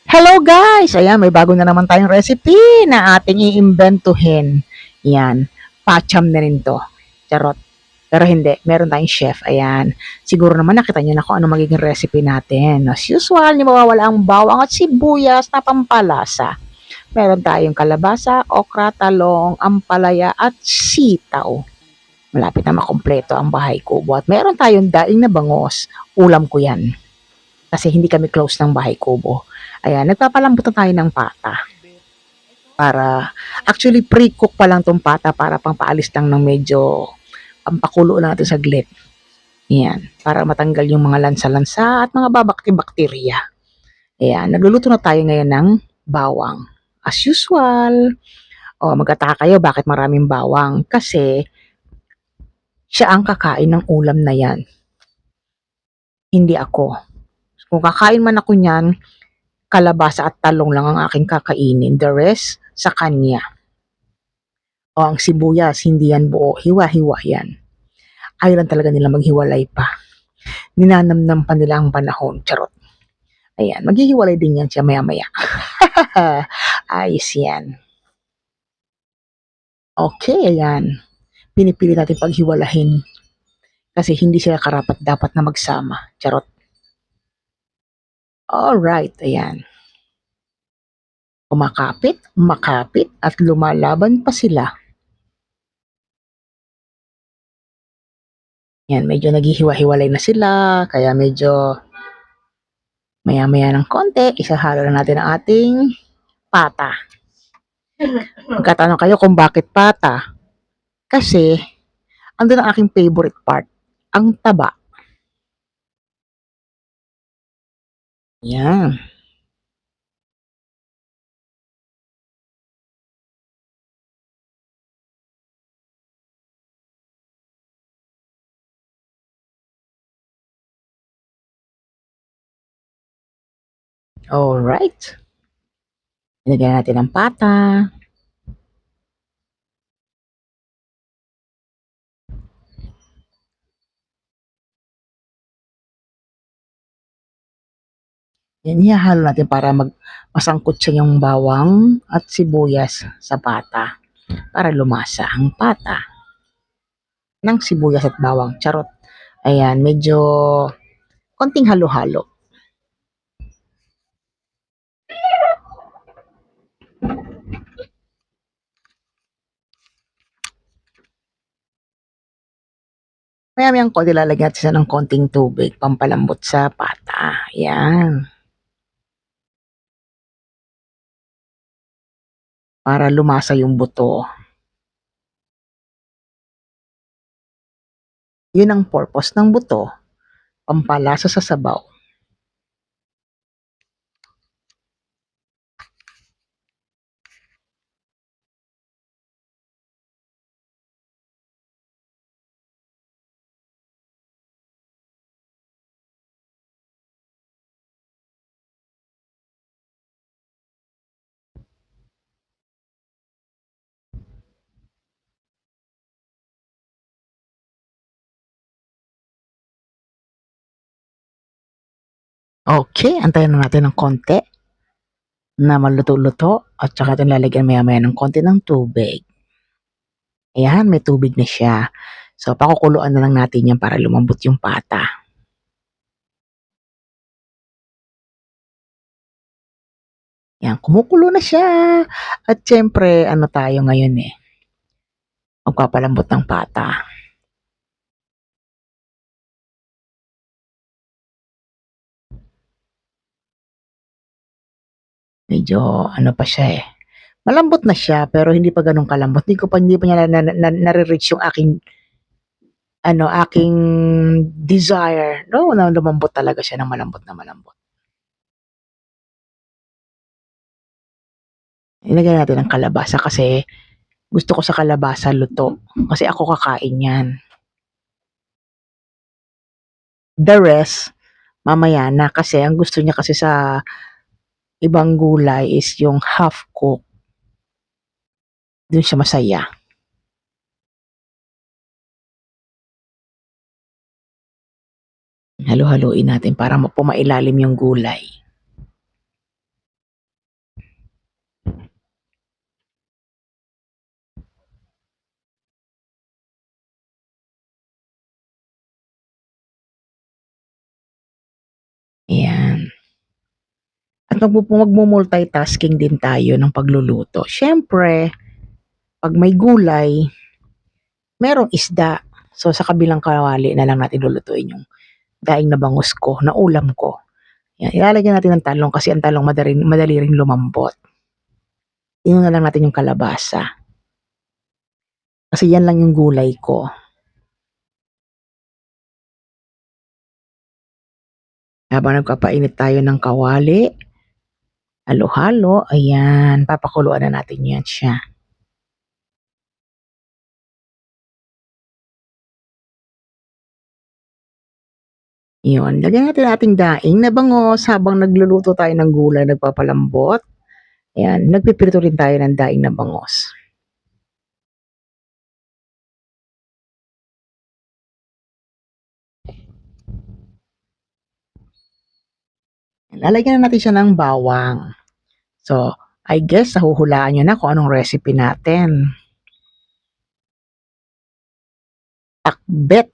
Hello guys! Ayan, may bago na naman tayong recipe na ating iimbentuhin. Yan, pacham na rin to. Charot. Pero hindi, meron tayong chef. Ayan. Siguro naman nakita niyo na kung ano magiging recipe natin. As usual, hindi mawawala ang bawang at sibuyas na pampalasa. Meron tayong kalabasa, okra, talong, ampalaya at sitaw. Malapit na makompleto ang bahay kubo. At meron tayong daing na bangos. Ulam ko yan. Kasi hindi kami close ng bahay kubo. Ayan, nagpapalambot na tayo ng pata. Para, actually pre-cook pa lang tong pata para pang paalis lang ng medyo pampakulo lang natin saglit. Ayan, para matanggal yung mga lansa-lansa at mga babakti-bakterya. Ayan, nagluluto na tayo ngayon ng bawang. As usual, magtataka kayo bakit maraming bawang? Kasi siya ang kakain ng ulam na yan, hindi ako. Kung kakain man ako niyan, kalabasa at talong lang ang aking kakainin. The rest, sa kanya. O ang sibuyas, hindi yan buo. Hiwa-hiwa yan. Ayaw lang talaga nila maghiwalay pa. Ninanamnam pa nila ang panahon. Charot. Ayan, maghihiwalay din yan siya maya-maya. Ayos yan. Okay, ayan. Pinipili natin paghiwalahin kasi hindi sila karapat dapat na magsama. Charot. Alright, ayan. Kumakapit, makapit, at lumalaban pa sila. Yan, medyo naghihiwa-hiwalay na sila, kaya medyo maya-maya ng konti, isahalo na natin ang ating pata. Magkatanong kayo kung bakit pata. Kasi, andun ang aking favorite part, ang taba. Yan. Alright. Ilagyan natin ang pata. Yan, ihahalo natin para masangkot siya yung bawang at sibuyas sa pata. Para lumasa ang pata ng sibuyas at bawang. Charot. Ayan, medyo konting halo-halo. Maya-mayang konti lalagyan natin siya ng konting tubig, pampalambot sa pata. Ayan. Para lumasa yung buto. Yun ang purpose ng buto, pampalasa sa sabaw. Okay, antayin na natin ng konti na maluto-luto at saka natin lalagyan maya-maya ng konti ng tubig. Ayan, may tubig na siya. So, pakukuluan na lang natin yan para lumambot yung pata. Yan, kumukulo na siya. At syempre, ano tayo ngayon eh, magpapalambot ng pata. Medyo ano pa siya eh. Malambot na siya pero hindi pa ganun kalambot. Hindi pa niya nare-reach yung aking desire. No, na lumambot talaga siya ng malambot na malambot. Ilagay natin ang kalabasa kasi gusto ko sa kalabasa luto. Kasi ako kakain yan. The rest, mamaya na kasi ang gusto niya kasi sa ibang gulay is yung half cook. Doon siya masaya. Halo-haluin natin para pumailalim yung gulay. Magmu-multitasking din tayo ng pagluluto. Siyempre, 'pag may gulay, merong isda. So, sa kabilang kawali na lang natin lulutuin yung daing na bangus ko, na ulam ko. Yan, ilalagyan natin ng talong kasi ang talong madali ring lumambot. Inuuna lang natin yung kalabasa. Kasi yan lang yung gulay ko. Habang nagpapainit tayo ng kawali, halo-halo, ayan, papakuluan na natin yan siya. Yun, lagyan natin ating daing na bangos habang nagluluto tayo ng gulay, nagpapalambot. Ayan, nagpipirito rin tayo ng daing na bangos. Lalagyan na natin siya ng bawang. So, I guess nahuhulaan nyo na kung anong recipe natin. Takbet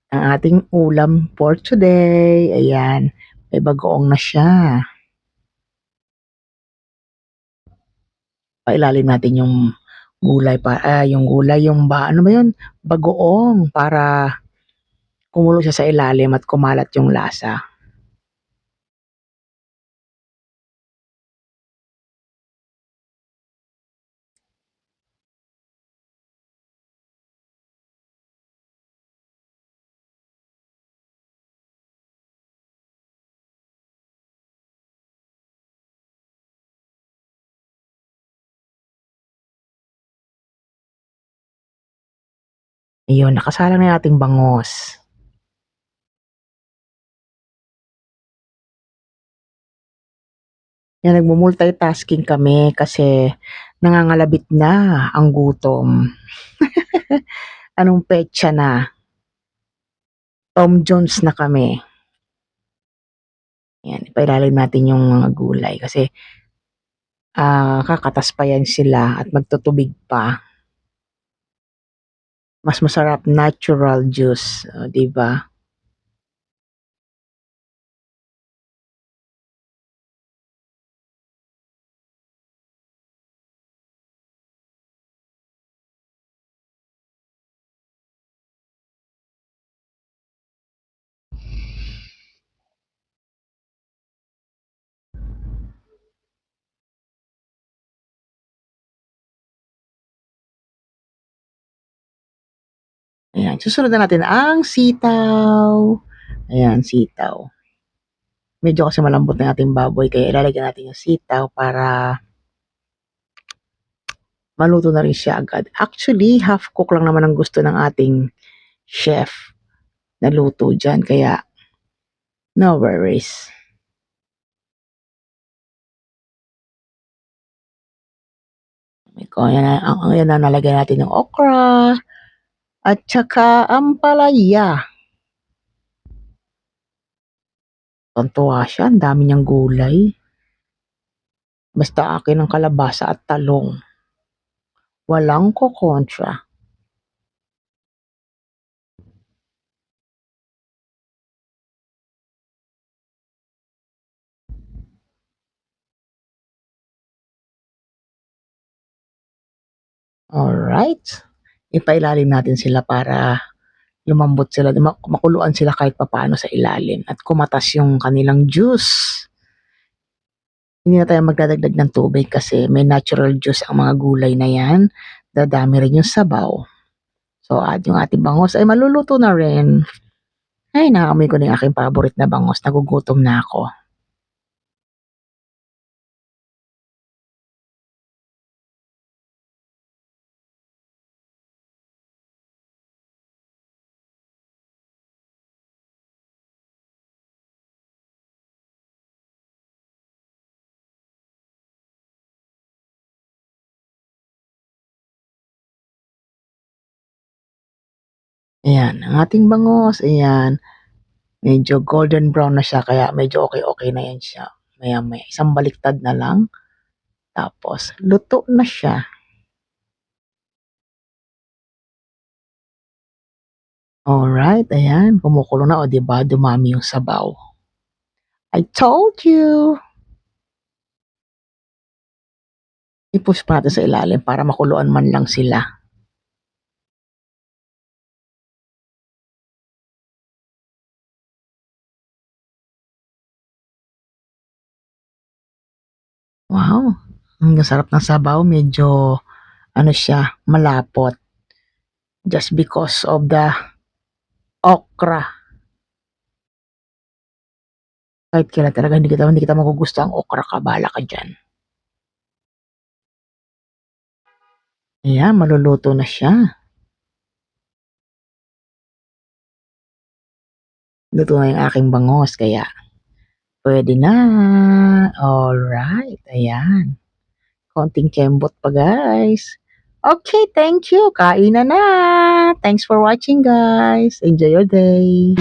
ang ating ulam for today. Ayan, may bagoong na siya. Pailalim natin yung gulay ano ba yun? Bagoong para kumulo siya sa ilalim at kumalat yung lasa. Ayun, nakasalang na nating bangos. Yan, nagmu-multitasking kami kasi nangangalabit na ang gutom. Anong petsa na? Tom Jones na kami. Yan, ipailalim natin yung mga gulay kasi kakatas pa yan sila at magtutubig pa. Mas masarap natural juice, 'di ba? Ayan, susunod na natin ang sitaw. Ayan, sitaw. Medyo kasi malambot na ating baboy kaya ilalagay natin yung sitaw para maluto na rin siya agad. Actually, half cook lang naman ang gusto ng ating chef na luto dyan kaya no worries. Ayan na nalagay natin yung okra at saka ampalaya. Tuwang-tuwa siya, ang dami niyang gulay. Basta akin ang kalabasa at talong. Walang kokontra. Alright. Ipailalim natin sila para lumambot sila, makuluan sila kahit papaano sa ilalim at kumatas yung kanilang juice. Hindi na tayo magdadagdag ng tubig kasi may natural juice ang mga gulay na yan. Dadami rin yung sabaw. So, at yung ating bangos ay maluluto na rin. Ay, nakaamoy ko na yung aking paborite na bangos. Nagugutom na ako. Ayan, ang ating bangos, ayan. Medyo golden brown na siya kaya medyo okay-okay na yan siya. Maya-maya, isang baliktad na lang. Tapos, luto na siya. Alright, ayan. Kumukulo na o 'di ba dumami yung sabaw. I told you! I-push pa natin sa ilalim para makuluan man lang sila. Wow, ang sarap ng sabaw. Medyo ano siya, malapot. Just because of the okra. Kahit kailan talaga hindi kita magugusto ang okra ka, bahala ka diyan. Ayan, maluluto na siya. Luto na yung aking bangos kaya pwede na. Alright, ayan. Konting kembot pa guys. Okay, thank you. Kain na na. Thanks for watching guys. Enjoy your day.